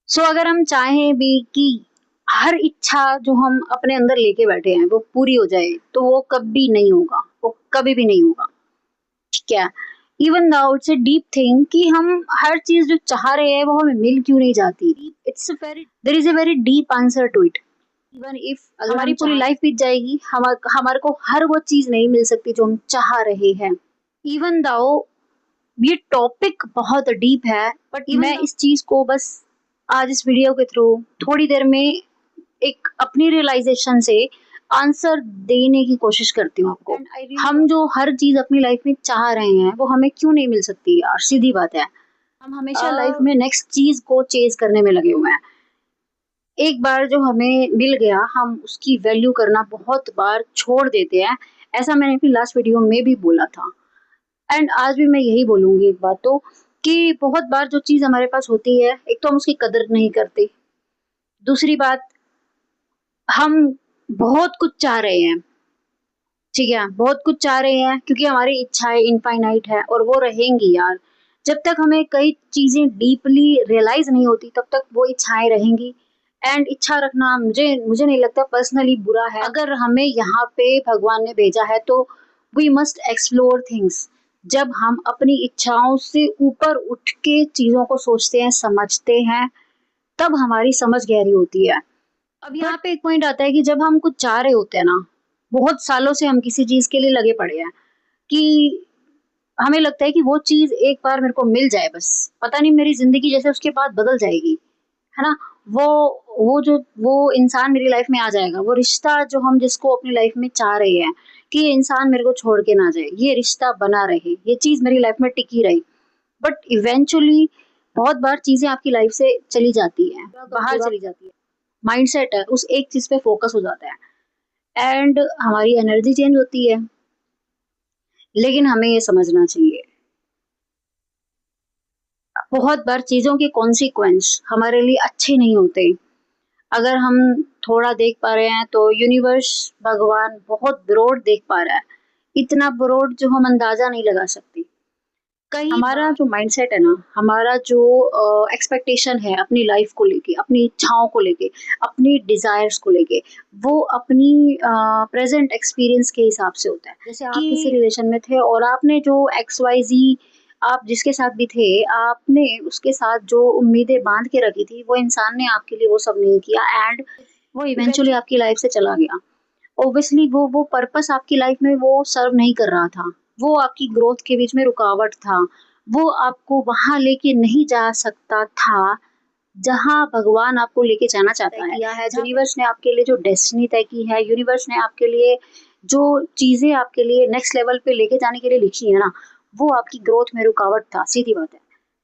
सो अगर हम चाहें भी कि हर इच्छा जो हम अपने अंदर लेके बैठे हैं वो पूरी हो जाए, तो वो कभी नहीं होगा, वो कभी भी नहीं होगा। ठीक है? Even now it's a deep thing कि हम हर चीज जो चाह रहे हैं वो हमें मिल क्यों नहीं जाती। It's very there is a very deep answer to it. Even if अगर हमारी पूरी लाइफ बीत जाएगी, हमारे को हर वो चीज नहीं मिल सकती जो हम चाह रहे हैं। इवन दाओ ये टॉपिक बहुत डीप है, बट मैं इस चीज को बस आज इस वीडियो के थ्रू थोड़ी देर में एक अपनी रियलाइजेशन से आंसर देने की कोशिश करती हूँ आपको। हम जो हर चीज अपनी लाइफ में चाह रहे हैं वो हमें क्यों नहीं मिल सकती यार, सीधी बात है। हम हमेशा लाइफ में नेक्स्ट चीज को चेज करने में लगे हुए हैं। एक बार जो हमें मिल गया हम उसकी वैल्यू करना बहुत बार छोड़ देते हैं। ऐसा मैंने अपनी लास्ट वीडियो में भी बोला था, एंड आज भी मैं यही बोलूंगी एक बात तो, कि बहुत बार जो चीज हमारे पास होती है, एक तो हम उसकी कदर नहीं करते। दूसरी बात, हम बहुत कुछ चाह रहे हैं। ठीक है, बहुत कुछ चाह रहे हैं क्योंकि हमारी इच्छाएं इनफाइनाइट है और वो रहेंगी यार। जब तक हमें कई चीजें डीपली रियलाइज नहीं होती तब तक वो इच्छाएं रहेंगी। एंड इच्छा रखना मुझे मुझे नहीं लगता पर्सनली बुरा है। अगर हमें यहाँ पे भगवान ने भेजा है तो वी मस्ट एक्सप्लोर थिंग्स। जब हम अपनी इच्छाओं से ऊपर उठ के चीजों को सोचते हैं, समझते हैं, तब हमारी समझ गहरी होती है। अब यहाँ पे एक पॉइंट आता है कि जब हम कुछ चाह रहे होते हैं ना, बहुत सालों से हम किसी चीज के लिए लगे पड़े हैं, कि हमें लगता है कि वो चीज एक बार मेरे को मिल जाए, बस पता नहीं मेरी जिंदगी जैसे उसके बाद बदल जाएगी, है ना। वो वो इंसान मेरी लाइफ में आ जाएगा, वो रिश्ता जो हम जिसको अपनी लाइफ में चाह रहे हैं कि ये इंसान मेरे को छोड़ के ना जाए, ये रिश्ता बना रहे, ये चीज मेरी लाइफ में टिकी रही। बट इवेंचुअली बहुत बार चीजें आपकी लाइफ से चली जाती हैं, बाहर चली जाती है। माइंडसेट है उस एक चीज पे फोकस हो जाता है एंड हमारी एनर्जी चेंज होती है। लेकिन हमें ये समझना चाहिए, बहुत बार चीजों के कॉन्सिक्वेंस हमारे लिए अच्छे नहीं होते। अगर हम थोड़ा देख पा रहे हैं तो यूनिवर्स, भगवान बहुत ब्रॉड देख पा रहा है, इतना ब्रॉड जो हम अंदाजा नहीं लगा सकते। कई हमारा जो माइंडसेट है ना, हमारा जो एक्सपेक्टेशन है अपनी लाइफ को लेके, अपनी इच्छाओं को लेके, अपनी डिजायर्स को लेके, वो अपनी प्रेजेंट एक्सपीरियंस के हिसाब से होता है। जैसे आप किसी रिलेशन में थे और आपने जो XYZ, आप जिसके साथ भी थे, आपने उसके साथ जो उम्मीदें बांध के रखी थी, वो इंसान ने आपके लिए वो सब नहीं किया एंड वो इवेंचुअली आपकी लाइफ से चला गया। ऑब्वियसली वो पर्पस आपकी लाइफ में वो सर्व नहीं कर रहा था, वो आपकी ग्रोथ के बीच में रुकावट था, वो आपको वहां लेके नहीं जा सकता था जहां भगवान आपको लेके जाना चाहता है। किया है यूनिवर्स ने आपके लिए, जो डेस्टिनी तय की है यूनिवर्स ने आपके लिए, जो चीजें आपके लिए नेक्स्ट लेवल पे लेके जाने के लिए लिखी है ना, वो आपकी ग्रोथ में रुकावट था, सीधी बात है।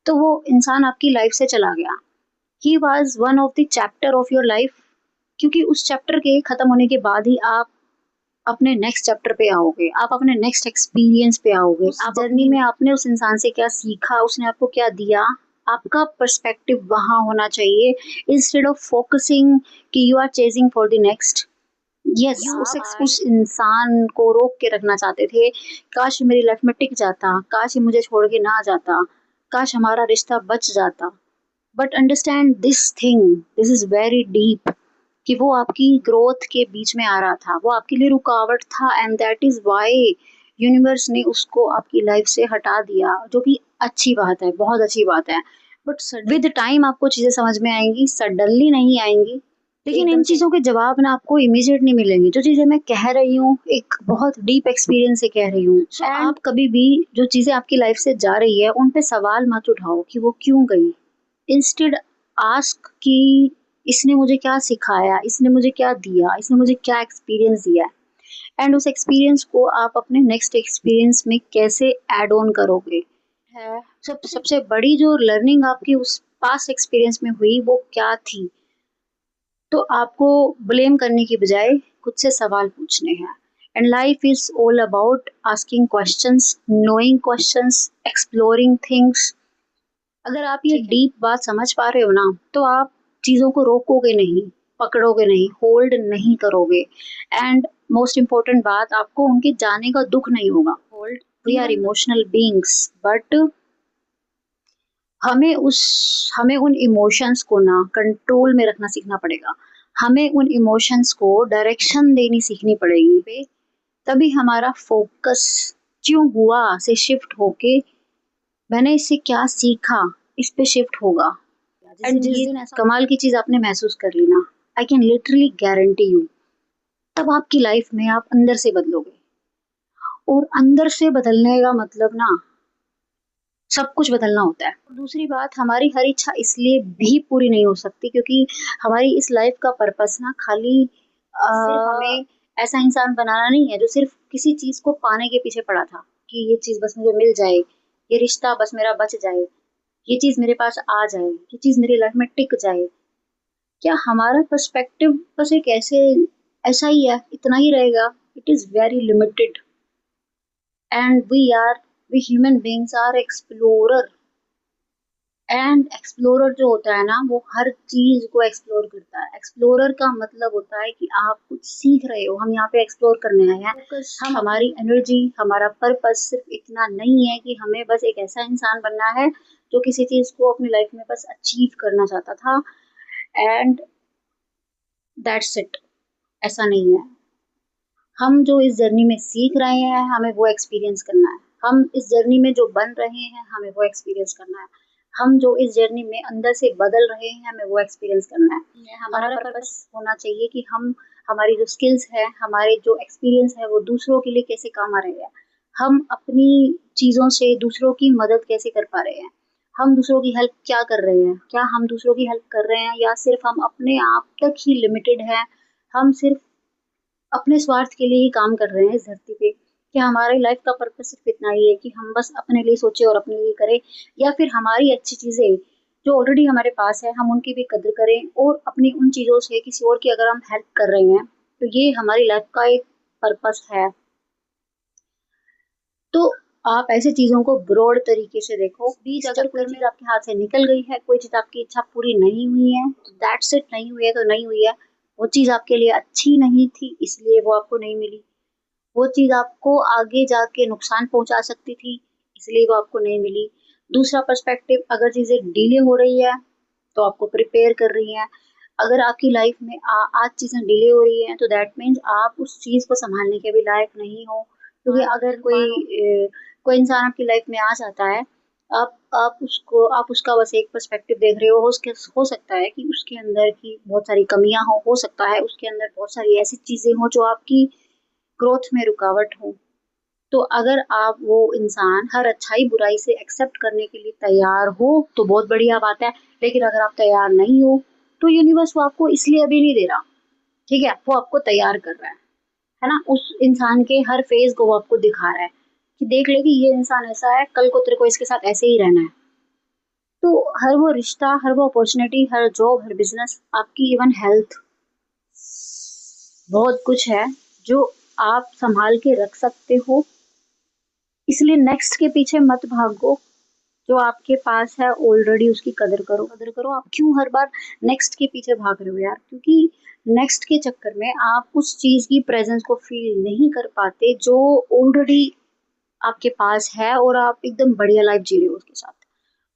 तो वो इंसान आपकी लाइफ से चला गया। He was one of the chapter of your life, क्योंकि उस चैप्टर के खत्म होने के बाद ही आप अपने नेक्स्ट चैप्टर पे आओगे, आप अपने नेक्स्ट एक्सपीरियंस पे आओगे। आप जर्नी में आपने उस इंसान से क्या सीखा, उसने आपको क्या दिया, आपका पर्सपेक्टिव वहां होना चाहिए, इंस्टेड ऑफ फोकसिंग कि you are chasing for the next. Yes, उस इंसान को रोक के रखना चाहते थे, काश मेरी लाइफ में टिक जाता, काश ये मुझे छोड़ के ना जाता, काश हमारा रिश्ता बच जाता। But understand this thing, this is very deep, कि वो आपकी ग्रोथ के बीच में आ रहा था, वो आपके लिए रुकावट था and that is why universe ने उसको आपकी लाइफ से हटा दिया, जो कि अच्छी बात है, बहुत अच्छी बात है। बट विद टाइम आपको चीजें समझ में आएंगी, सडनली नहीं आएंगी। लेकिन इन चीजों के जवाब ना आपको इमीडिएट नहीं मिलेंगे। जो चीजें मैं कह रही हूँ एक बहुत डीप एक्सपीरियंस से कह रही हूँ। आप कभी भी जो चीजें आपकी लाइफ से जा रही है उन पे सवाल मत उठाओ कि वो क्यों गई। इंस्टेड आस्क कि इसने मुझे क्या सिखाया, इसने मुझे क्या दिया, इसने मुझे क्या एक्सपीरियंस दिया है, एंड उस एक्सपीरियंस को आप अपने नेक्स्ट एक्सपीरियंस में कैसे ऐड ऑन करोगे है। सबसे बड़ी जो लर्निंग आपकी उस पास्ट एक्सपीरियंस में हुई वो क्या थी। तो आपको ब्लेम करने की बजाय खुद से सवाल पूछने हैं। And life is all about asking questions, knowing questions, exploring things. अगर आप ये डीप बात समझ पा रहे हो ना, तो आप चीजों को रोकोगे नहीं, पकड़ोगे नहीं, होल्ड नहीं करोगे। एंड मोस्ट इम्पोर्टेंट बात, आपको उनके जाने का दुख नहीं होगा। Hold, we are emotional beings, but हमें उन इमोशंस को ना कंट्रोल में रखना सीखना पड़ेगा। हमें उन इमोशंस को डायरेक्शन देनी सीखनी पड़ेगी। तभी हमारा फोकस क्यों हुआ से शिफ्ट होके मैंने इससे क्या सीखा इस पे शिफ्ट होगा। एंड जिस दिन ऐसा कमाल की चीज आपने महसूस कर ली ना, I can literally guarantee you, तब आपकी लाइफ में आप अंदर से बदलोगे। और अंदर से बदलने का मतलब ना सब कुछ बदलना होता है। दूसरी बात, हमारी हर इच्छा इसलिए भी पूरी नहीं हो सकती क्योंकि हमारी इस लाइफ का पर्पस ना खाली सिर्फ हमें ऐसा इंसान बनाना नहीं है जो सिर्फ किसी चीज को पाने के पीछे पड़ा था कि ये चीज बस मुझे मिल जाए, ये रिश्ता बस मेरा बच जाए, ये चीज मेरे पास आ जाए, ये चीज मेरी लाइफ में टिक जाए। क्या हमारा पर्सपेक्टिव बस एक ऐसा ही है, इतना ही रहेगा? It is very limited. And we human beings are explorer. And explorer जो होता है ना, वो हर चीज को एक्सप्लोर करता है। एक्सप्लोरर का मतलब होता है कि आप कुछ सीख रहे हो। हम यहाँ पे एक्सप्लोर करने आए हैं। हम हमारी एनर्जी, हमारा पर्पस सिर्फ इतना नहीं है कि हमें बस एक ऐसा इंसान बनना है जो किसी चीज को अपनी लाइफ में बस अचीव करना चाहता था एंड दैट्स इट। ऐसा नहीं है। हम जो इस जर्नी में सीख रहे हैं, हमें वो एक्सपीरियंस करना है। हम इस जर्नी में जो बन रहे हैं, हमें वो एक्सपीरियंस करना है। हम जो इस जर्नी में अंदर से बदल रहे हैं, हमें वो एक्सपीरियंस करना है। हमारा पर्पस होना चाहिए कि हम हमारी जो स्किल्स है, हमारे जो एक्सपीरियंस है, वो दूसरों के लिए कैसे काम आ रहे हैं। हम अपनी चीज़ों से दूसरों की मदद कैसे कर पा रहे हैं। हम दूसरों की हेल्प क्या कर रहे हैं। क्या हम दूसरों की हेल्प कर रहे हैं या सिर्फ हम अपने आप तक ही लिमिटेड हैं। हम सिर्फ अपने स्वार्थ के लिए ही काम कर रहे हैं इस धरती पे। क्या हमारी लाइफ का पर्पस सिर्फ इतना ही है कि हम बस अपने लिए सोचें और अपने लिए करें, या फिर हमारी अच्छी चीजें जो ऑलरेडी हमारे पास है, हम उनकी भी कदर करें और अपनी उन चीजों से किसी और की अगर हम हेल्प कर रहे हैं तो ये हमारी लाइफ का एक पर्पस है। तो आप ऐसे चीजों को ब्रॉड तरीके से देखो। बीच अगर कोई चीज आपके हाथ से निकल गई है, कोई चीज आपकी इच्छा पूरी नहीं हुई है, तो दैट्स इट। नहीं हुई है तो नहीं हुई है। वो चीज आपके लिए अच्छी नहीं थी इसलिए वो आपको नहीं मिली। वो चीज आपको आगे जाके नुकसान पहुंचा सकती थी इसलिए वो आपको नहीं मिली। दूसरा पर्सपेक्टिव, अगर चीजें डिले हो रही है तो आपको प्रिपेयर कर रही है। अगर आपकी लाइफ में आज चीजें डिले हो रही है तो दैट मीन्स आप उस चीज को संभालने के भी लायक नहीं हो। क्योंकि अगर कोई इंसान आपकी लाइफ में आ जाता है, आप उसका बस एक पर्सपेक्टिव देख रहे हो सकता है कि उसके अंदर की बहुत सारी कमियां हो सकता है उसके अंदर बहुत सारी ऐसी चीजें हो जो आपकी ग्रोथ में रुकावट हो। तो अगर आप वो इंसान हर अच्छाई बुराई से एक्सेप्ट करने के लिए तैयार हो तो बहुत बढ़िया बात है। लेकिन अगर आप तैयार नहीं हो तो यूनिवर्स वो आपको इसलिए अभी नहीं दे रहा, ठीक है, वो आपको तैयार कर रहा है ना। उस इंसान के हर फेज को वो आपको दिखा रहा है कि देख ले कि ये इंसान ऐसा है, कल को तेरे को इसके साथ ऐसे ही रहना है। तो हर वो रिश्ता, हर वो अपॉर्चुनिटी, हर जॉब, हर बिजनेस, आपकी इवन हेल्थ, बहुत कुछ है जो आप संभाल के रख सकते हो। इसलिए नेक्स्ट के पीछे मत भागो। जो आपके पास है ऑलरेडी उसकी कदर करो, कदर करो। आप क्यों हर बार नेक्स्ट के पीछे भाग रहे हो यार? क्योंकि नेक्स्ट के चक्कर में आप उस चीज की प्रेजेंस को फील नहीं कर पाते जो ऑलरेडी आपके पास है और आप एकदम बढ़िया लाइफ जी रहे हो उसके साथ।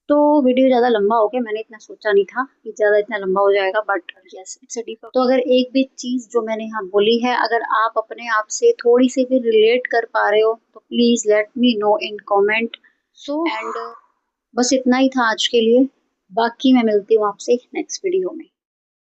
तो वीडियो ज़्यादा लंबा हो गया, मैंने इतना सोचा नहीं था कि ज़्यादा इतना लंबा हो जाएगा, but yes it's a deep. तो अगर एक भी चीज़ जो मैंने यहाँ बोली है, अगर आप अपने आप से थोड़ी सी भी रिलेट कर पा रहे हो तो please let me know in comment. And बस इतना ही था आज के लिए। बाकी मैं मिलती हूँ आपसे नेक्स्ट वीडियो में।